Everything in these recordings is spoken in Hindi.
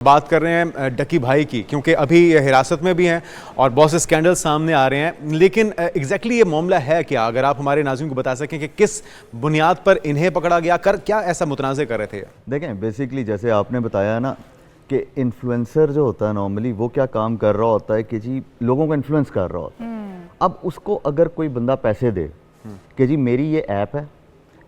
बात कर रहे हैं डकी भाई की, क्योंकि अभी ये हिरासत में भी हैं और बहुत से स्कैंडल सामने आ रहे हैं। लेकिन एग्जैक्टली ये मामला है क्या, अगर आप हमारे नाज़रीन को बता सकें कि किस बुनियाद पर इन्हें पकड़ा गया, कर क्या ऐसा मुतनाज़ कर रहे थे? देखें, बेसिकली जैसे आपने बताया ना कि इन्फ्लुएंसर जो होता है नॉर्मली वो क्या काम कर रहा होता है कि जी लोगों को इन्फ्लुएंस कर रहा होता है। अब उसको अगर कोई बंदा पैसे दे कि जी मेरी ये ऐप है,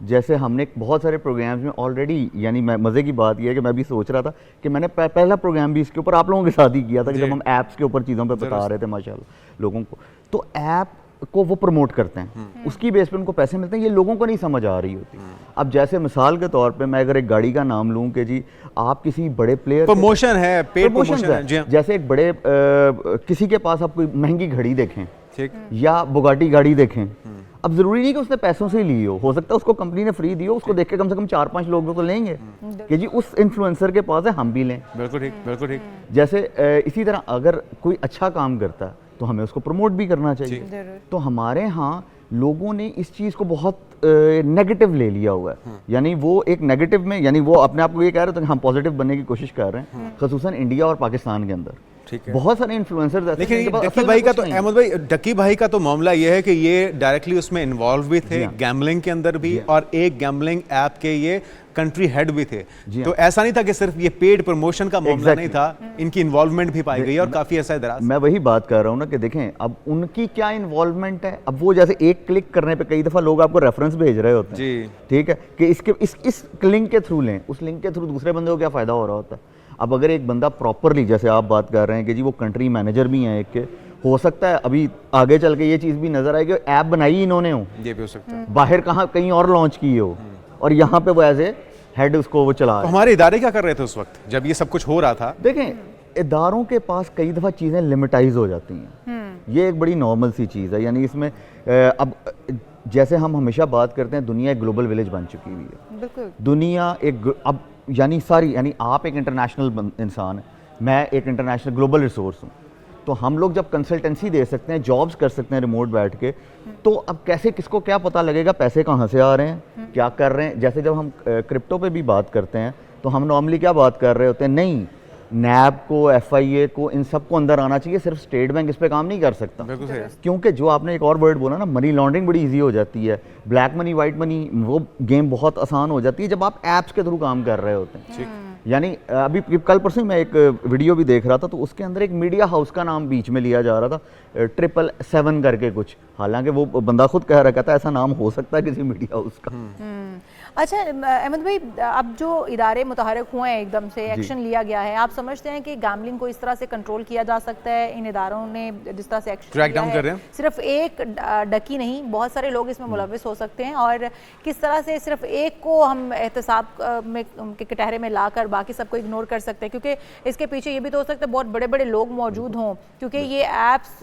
जैसे हमने बहुत सारे प्रोग्राम्स में ऑलरेडी, यानी मैं मज़े की बात यह है कि मैं भी सोच रहा था कि मैंने पहला प्रोग्राम भी इसके ऊपर आप लोगों के साथ ही किया था कि जब हम ऐप्स के ऊपर चीज़ों पे बता रहे थे माशाल्लाह लोगों को, तो ऐप को वो प्रमोट करते हैं, उसकी बेस पे उनको पैसे मिलते हैं, ये लोगों को नहीं समझ आ रही होती। अब जैसे मिसाल के तौर पे मैं अगर एक गाड़ी का नाम लूँ कि जी आप किसी बड़े प्लेयर, प्रमोशन है, पेड प्रमोशन है, जैसे एक बड़े किसी के पास आप कोई महंगी घड़ी देखें ठीक, या बुगाटी गाड़ी देखें, अब जरूरी नहीं कि उसने पैसों से ही ली हो सकता है उसको कंपनी ने फ्री दी हो, उसको देख के कम से कम 4-5 लोग तो लेंगे कि जी उस इन्फ्लुएंसर के पास है, हम भी लें। बिल्कुल ठीक, बिल्कुल ठीक। जैसे इसी तरह अगर कोई अच्छा काम करता है तो हमें उसको प्रमोट भी करना चाहिए। तो हमारे यहाँ लोगों ने इस चीज़ को बहुत नेगेटिव ले लिया हुआ है, यानी वो एक नेगेटिव में, यानी वो अपने आप को ये कह रहे थे कि हम पॉजिटिव बनने की कोशिश कर रहे हैं, खसूसन इंडिया और पाकिस्तान के अंदर बहुत सारे इन्फ्लुएंसर्स ऐसे। लेकिन डकी भाई का तो, अहमद भाई, डकी भाई का तो मामला ये है कि ये डायरेक्टली उसमें इन्वॉल्व भी थे, गैम्बलिंग के अंदर भी, और एक गैम्बलिंग ऐप के ये कंट्री हेड भी थे। तो ऐसा नहीं था कि सिर्फ ये पेड प्रमोशन का मामला नहीं था, इनकी इन्वॉल्वमेंट भी पाई गई और काफी ऐसा दराज। मैं वही बात कर रहा हूँ ना कि देखें अब उनकी क्या इन्वॉल्वमेंट है। अब वो जैसे एक क्लिक करने पे कई दफा लोग आपको रेफरेंस भेज रहे होते हैं जी, ठीक है, कि इसके इस लिंक के थ्रू लें, उस लिंक के थ्रू दूसरे बंदे को क्या फायदा हो रहा होता है। अब अगर एक बंदा प्रॉपरली, जैसे आप बात कर रहे हैं कि जी वो कंट्री मैनेजर भी हैं एक के, हो सकता है अभी आगे चल के ये चीज़ भी नजर आएगी, ऐप बनाई इन्होंने हो, ये भी हो सकता है, बाहर कहाँ कहीं और लॉन्च की हो, और यहाँ पे वो एज ए हेड उसको वो चला रहे। हमारे इदारे क्या कर रहे थे उस वक्त जब ये सब कुछ हो रहा था? देखें, इदारों के पास कई दफ़ा चीज़ें लिमिटाइज हो जाती हैं, ये एक बड़ी नॉर्मल सी चीज़ है। यानी इसमें अब जैसे हम हमेशा बात करते हैं, दुनिया एक ग्लोबल विलेज बन चुकी हुई है, बिल्कुल दुनिया एक, अब यानी सारी, यानी आप एक इंटरनेशनल इंसान है, मैं एक इंटरनेशनल ग्लोबल रिसोर्स हूँ, तो हम लोग जब कंसल्टेंसी दे सकते हैं, जॉब्स कर सकते हैं रिमोट बैठ के, तो अब कैसे किसको क्या पता लगेगा पैसे कहाँ से आ रहे हैं, क्या कर रहे हैं। जैसे जब हम क्रिप्टो पे भी बात करते हैं तो हम नॉर्मली क्या बात कर रहे होते हैं, नहीं नैब को, FIA को, इन सबको अंदर आना चाहिए, सिर्फ स्टेट बैंक इस पे काम नहीं कर सकता। क्योंकि जो आपने एक और वर्ड बोला ना, मनी लॉन्ड्रिंग बड़ी इजी हो जाती है, ब्लैक मनी वाइट मनी, वो गेम बहुत आसान हो जाती है जब आप ऐप्स के थ्रू काम कर रहे होते हैं। यानी अभी कल परसों मैं एक वीडियो भी देख रहा था, तो उसके अंदर एक मीडिया हाउस का नाम बीच में लिया जा रहा था, 777 करके कुछ, हालांकि वो बंदा खुद कह रहा था ऐसा नाम हो सकता है किसी मीडिया हाउस का। अच्छा अहमद भाई, अब जो इदारे मुतहरक हुए हैं, एकदम से एक्शन लिया गया है, आप समझते हैं कि गैम्बलिंग को इस तरह से कंट्रोल किया जा सकता है? इन इदारों ने जिस तरह से एक्शन लिया है, सिर्फ एक डकी नहीं, बहुत सारे लोग इसमें मुलविस हो सकते हैं, और किस तरह से सिर्फ एक को हम एहतसाब में के कटहरे में लाकर बाकी सबको इग्नोर कर सकते हैं? क्योंकि इसके पीछे ये भी तो हो सकता है बहुत बड़े बड़े लोग मौजूद हों, क्योंकि ये ऐप्स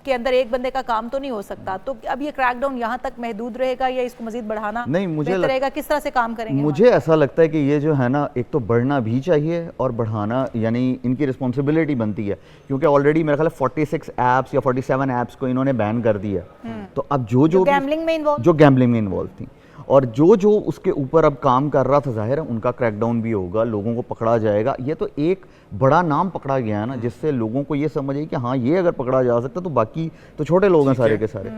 के अंदर एक बंदे का काम तो नहीं हो सकता। तो अब ये क्रैकडाउन यहाँ तक महदूद रहेगा या इसको मजीद बढ़ाना बेहतर रहेगा? किस तरह से काम करेंगे? मुझे ऐसा लगता है कि ये जो है ना, एक तो बढ़ना भी चाहिए और बढ़ाना, यानी इनकी रिस्पॉन्सिबिलिटी बनती है, क्योंकि ऑलरेडी मेरा ख्याल है 46 ऐप्स या 47 ऐप्स को इन्होंने बैन कर दिया। तो अब जो गैम्बलिंग में इन्वॉल्व थी और जो उसके ऊपर अब काम कर रहा था, जाहिर है उनका क्रैकडाउन भी होगा, लोगों को पकड़ा जाएगा। ये तो एक बड़ा नाम पकड़ा गया है ना, जिससे लोगों को ये समझ आई कि हाँ ये अगर पकड़ा जा सकता तो बाकी तो छोटे लोग हैं सारे के सारे।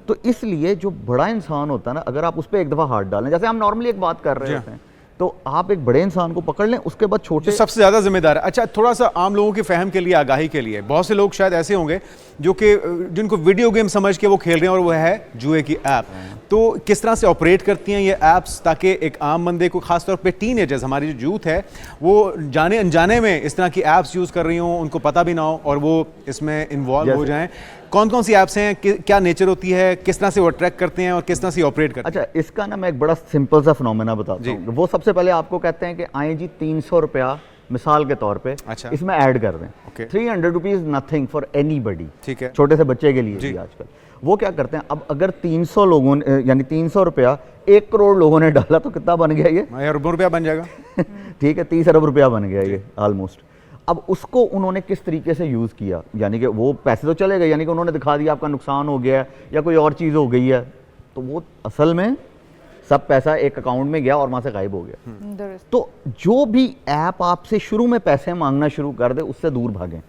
तो इसलिए जो बड़ा इंसान होता है ना, अगर आप उस पर एक दफ़ा हाथ डालें, जैसे हम नॉर्मली एक बात कर रहे होते हैं, तो आप एक बड़े इंसान को पकड़ लें, उसके बाद छोटे सबसे ज्यादा जिम्मेदार है। अच्छा, थोड़ा सा आम लोगों की फहम के लिए, आगाही के लिए, बहुत से लोग शायद ऐसे होंगे जो कि जिनको वीडियो गेम समझ के वो खेल रहे हैं, और वो है जुए की ऐप। तो किस तरह से ऑपरेट करती हैं ये ऐप्स, ताकि एक आम बंदे को, खासतौर पे टीनेजर्स, हमारी जो यूथ है, वो जाने अनजाने में इस तरह की ऐप्स यूज़ कर रही हों, उनको पता भी ना हो, और वो इसमें इन्वॉल्व हो जाएं? कौन कौन सी ऐप्स हैं, क्या नेचर होती है, किस तरह से वो ट्रैक करते हैं और किस तरह से ऑपरेट करते हैं? अच्छा, इसका ना मैं एक बड़ा सिंपल सा फिनोमेना बताता हूँ। वो सबसे पहले आपको कहते हैं कि आए जी 300 रुपया मिसाल के तौर पे इसमें ऐड कर दें। 300 रुपीज नथिंग फॉर एनीबडी, ठीक है, छोटे से बच्चे के लिए भी आजकल। वो क्या करते हैं, अब अगर 300 लोगों ने, यानी 300 रुपया 1 करोड़ लोगों ने डाला तो कितना बन गया ये? अरबों रुपया बन जाएगा। ठीक है, 30 अरब रुपया बन गया ये ऑलमोस्ट। अब उसको उन्होंने किस तरीके से यूज़ किया, यानी कि वो पैसे तो चले गए, यानी कि उन्होंने दिखा दिया आपका नुकसान हो गया है या कोई और चीज़ हो गई है, तो वो असल में सब पैसा एक अकाउंट में गया और वहां से गायब हो गया। दुरुस्त। तो जो भी ऐप आपसे शुरू में पैसे मांगना शुरू कर दे उससे दूर भागें।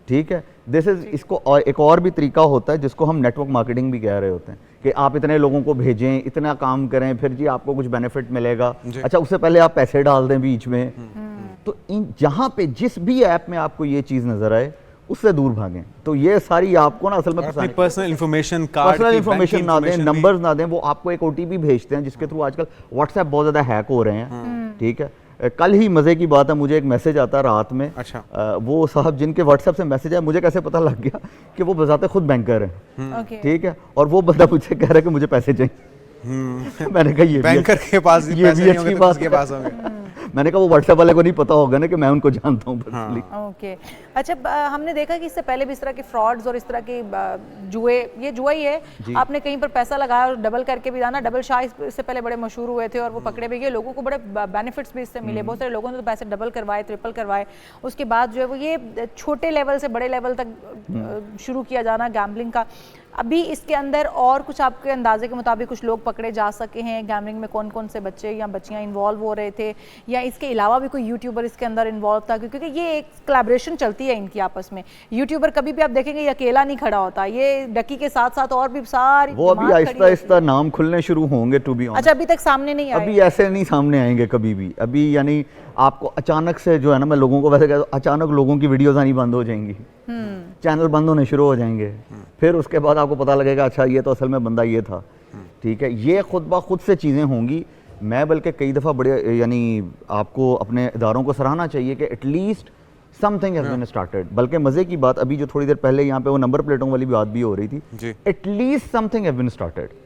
ठीक है, दिस इज इसको और एक और भी तरीका होता है जिसको हम नेटवर्क मार्केटिंग भी कह रहे होते हैं कि आप इतने लोगों को भेजें, इतना काम करें, फिर जी आपको कुछ बेनिफिट मिलेगा। अच्छा, उससे पहले आप पैसे डाल दें बीच में। तो इन जहां पे जिस भी ऐप में आपको ये चीज नजर आए उससे दूर भागें। तो ये सारी आपको ना असल में अपनी पर्सनल इन्फॉर्मेशन, कार्ड पर्सनल की, इन्फॉर्मेशन बैंक ना की दें, information भी- नंबर्स ना दें। वो आपको एक ओटीपी भेजते हैं जिसके थ्रू आजकल व्हाट्सएप बहुत ज्यादा हैक हो रहे हैं। ठीक है, कल ही मजे की बात है, मुझे एक मैसेज आता रात में। अच्छा। वो साहब जिनके व्हाट्सएप से मैसेज आया, मुझे कैसे पता लग गया कि वो बजाते खुद बैंकर हैं। ओके। ठीक है, और वो बंदा मुझसे कह रहा है कि मुझे पैसे चाहिए। मैंने कहा ये बैंकर के पास ये पैसे भी नहीं होंगे अच्छी तो बात किसके है। पास होंगे? मैंने कहा वो व्हाट्सएप वाले को नहीं पता होगा ना कि मैं उनको जानता हूँ पर्सनली। ओके। अच्छा, हमने देखा कि इससे पहले भी इस तरह के फ्रॉड्स और इस तरह के जुए, ये जुआ ही है, आपने कहीं पर पैसा लगाया और डबल करके भी जाना। डबल शाह इससे पहले बड़े मशहूर हुए थे और वो पकड़े भी गए, लोगों को बड़े बेनिफिट्स भी इससे मिले। बहुत सारे लोगों ने तो पैसे डबल करवाए, ट्रिपल करवाए। उसके बाद जो है वो ये छोटे लेवल से बड़े लेवल तक शुरू किया जाना गैम्बलिंग का। अभी इसके अंदर और कुछ आपके अंदाजे के मुताबिक कुछ लोग पकड़े जा सके हैं गैम्बलिंग में? कौन कौन से बच्चे या बच्चियां इन्वॉल्व हो रहे थे, या इसके अलावा भी कोई यूट्यूबर इसके अंदर इन्वॉल्व था? क्योंकि ये एक कोलैबोरेशन चलती है इनकी आपस में। यूट्यूबर कभी भी आप देखेंगे ये अकेला नहीं खड़ा होता, ये डकी के साथ साथ और भी सारी वो अभी आहिस्ता आहिस्ता नाम खुलने शुरू होंगे टू बी ऑनेस्ट। अच्छा, अभी तक सामने नहीं आए? अभी ऐसे नहीं सामने आएंगे कभी भी। अभी यानी आपको अचानक से जो है ना, मैं लोगों को वैसे कहता हूं, अचानक लोगों की वीडियोस आनी बंद हो जाएंगी, चैनल बंद होने शुरू हो जाएंगे, फिर उसके बाद आपको पता लगेगा अच्छा ये तो असल में बंदा ये था। ठीक है, ये खुद ब खुद से चीज़ें होंगी। मैं बल्कि कई दफ़ा बड़े यानी आपको अपने इदारों को सराहना चाहिए कि at least something has been started. बल्कि मजे की बात, अभी जो थोड़ी देर पहले यहाँ पे वो नंबर प्लेटों वाली बात भी हो रही थी, at least something has been started.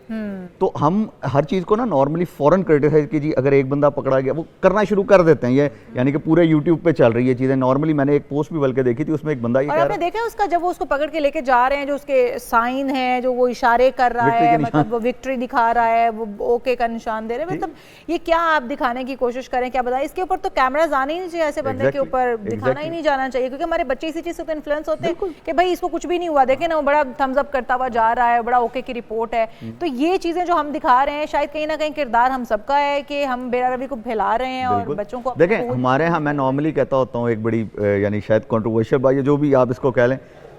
तो हम हर चीज को ना नॉर्मली फॉरन क्रिटिसाइज कीजिए, अगर एक बंदा पकड़ा गया वो करना शुरू कर देते हैं। ये यानी कि पूरे यूट्यूब पे चल रही है चीजें। नॉर्मली मैंने एक पोस्ट भी बल्कि देखी थी, उसमें एक बंदा ये और कह आपने रहा देखा उसका, जब वो उसको पकड़ के लेके जा रहे हैं, जो उसके साइन है, जो वो इशारे कर रहा Victory है, के मतलब वो विक्ट्री दिखा रहा है, वो ओके का निशान दे रहे हैं, मतलब ये क्या आप दिखाने की कोशिश करें, क्या बताएं? इसके ऊपर तो कैमराज आने ही नहीं चाहिए, ऐसे बंदे के ऊपर दिखाना ही नहीं जाना चाहिए, क्योंकि हमारे बच्चे इसी चीज से तो इन्फ्लुएंस होते हैं कि भाई इसको कुछ भी नहीं हुआ, देखें ना वो बड़ा थम्स अप करता हुआ जा रहा है, बड़ा ओके की रिपोर्ट है। तो ये चीजें जो हम दिखा रहे हैं, शायद कहीं ना कहीं किरदार हम सबका है कि हम बेरारवी को फैला रहे हैं और बच्चों को देखें। हमारे यहाँ मैं नॉर्मली कहता होता हूँ एक बड़ी यानी शायद कंट्रोवर्शियल बात, जो भी आप इसको कह लें,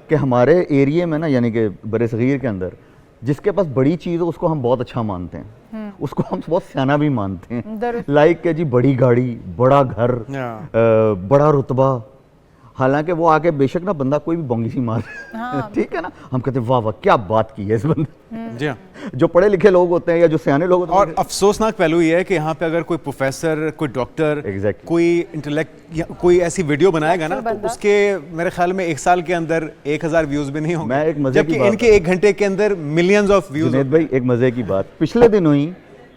कि हमारे एरिया में ना यानी कि बरसगीर के अंदर जिसके पास बड़ी चीज़ हो उसको हम बहुत अच्छा मानते हैं, उसको हम बहुत सियाना भी मानते हैं। लाइक के जी बड़ी गाड़ी, बड़ा घर, बड़ा रुतबा। हालांकि वो आके बेशक ना बंदा कोई भी बोंगी सी मार, ठीक है ना, हम कहते हैं वाह वाह क्या बात की है इस बंदे। जी हाँ। जो पढ़े लिखे लोग होते हैं या जो सियाने लोग होते हैं, और अफसोसनाक पहलू ये है कि यहाँ पे अगर कोई प्रोफेसर, कोई डॉक्टर, कोई इंटेलेक्ट या कोई ऐसी वीडियो बनाएगा ना, तो उसके मेरे ख्याल में 1 साल के अंदर 1000 व्यूज भी नहीं होंगे। मैं एक मजे की जबकि इनके 1 घंटे के अंदर मिलियंस ऑफ व्यूज। जुनैद भाई एक मजे की बात, पिछले दिनों ही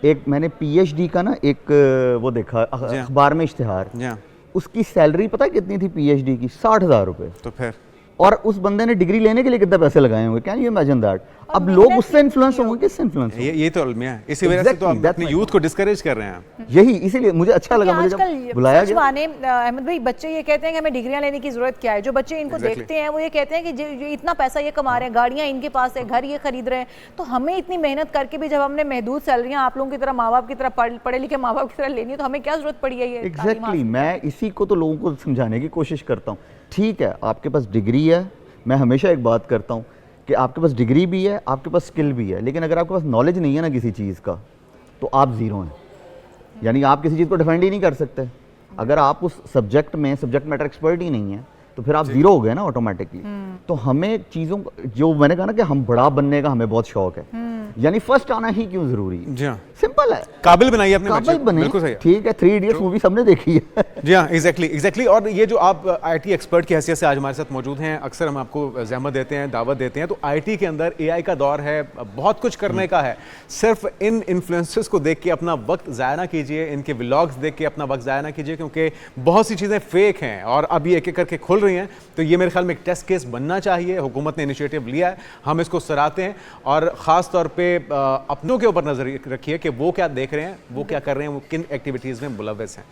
एक मैंने पीएचडी का ना एक वो देखा अखबार में इश्तिहार, उसकी सैलरी पता है कितनी थी पीएचडी की? 60,000 रुपए। तो फिर और उस बंदे ने डिग्री लेने के लिए कितने पैसे लगाए होंगे? Can you imagine that? अब लोग उससे इन्फ्लुएंस होंगे, किससे इन्फ्लुएंस? ये तो अलमिया है, इसी वजह से तो आप अपने यूथ को डिस्करेज कर रहे हैं। यही इसीलिए मुझे अच्छा लगा, मुझे जब बुलाया गया। अहमद भाई, बच्चे ये कहते हैं कि हमें डिग्रियां लेने की जरूरत क्या है? जो बच्चे इनको देखते हैं वो ये कहते हैं कि जो इतना पैसा ये कमा रहे हैं, गाड़ियां इनके पास है, घर ये खरीद रहे हैं, तो हमें इतनी मेहनत करके भी जब हमने महदूद सैलरियां आप लोगों की तरह, माँ बाप की तरह, पढ़े लिखे माँ बाप की तरह लेनी है, तो हमें क्या जरूरत पड़ी है? ये एग्जैक्टली, मैं इसी को तो लोगों को समझाने की कोशिश करता हूँ। ठीक है, आपके पास डिग्री है, मैं हमेशा एक बात करता हूँ कि आपके पास डिग्री भी है, आपके पास स्किल भी है, लेकिन अगर आपके पास नॉलेज नहीं है ना किसी चीज़ का, तो आप ज़ीरो हैं। यानी आप किसी चीज़ को डिफेंड ही नहीं कर सकते। अगर आप उस सब्जेक्ट में सब्जेक्ट मैटर एक्सपर्ट ही नहीं है, तो फिर आप ज़ीरो हो गए ना ऑटोमेटिकली। तो हमें चीज़ों, जो मैंने कहा ना कि हम बड़ा बनने का हमें बहुत शौक है, यानी फर्स्ट आना ही क्यों जरूरी है? जी हाँ, सिंपल है, काबिल बनाइए अपने बच्चे काबिल को। बने, बिल्कुल सही है। ठीक है, 3 इडियट्स मूवी सबने देखी है। जी हाँ, एग्जैक्टली। और ये जो आप आईटी एक्सपर्ट की हैसियत से आज हमारे साथ मौजूद हैं, अक्सर हम आपको ज़हमत देते हैं, दावत देते हैं, तो आईटी के अंदर एआई का दौर है, बहुत कुछ करने का है। सिर्फ इन इन्फ्लुएंसर्स को देख के अपना वक्त ज़ाया ना कीजिए, इनके व्लॉग्स देख के अपना वक्त ज़ाया ना कीजिए, क्योंकि बहुत सी चीज़ें फेक हैं और अब ये एक एक करके खुल रही हैं। तो ये मेरे ख्याल में एक टेस्ट केस बनना चाहिए। हुकूमत ने इनिशिएटिव लिया है, हम इसको सराहते हैं, और ख़ास तौर पर अपनों के ऊपर नज़र रखिए कि वो क्या देख रहे हैं, वो क्या कर रहे हैं, वो किन एक्टिविटीज़ में मुलव्वस हैं।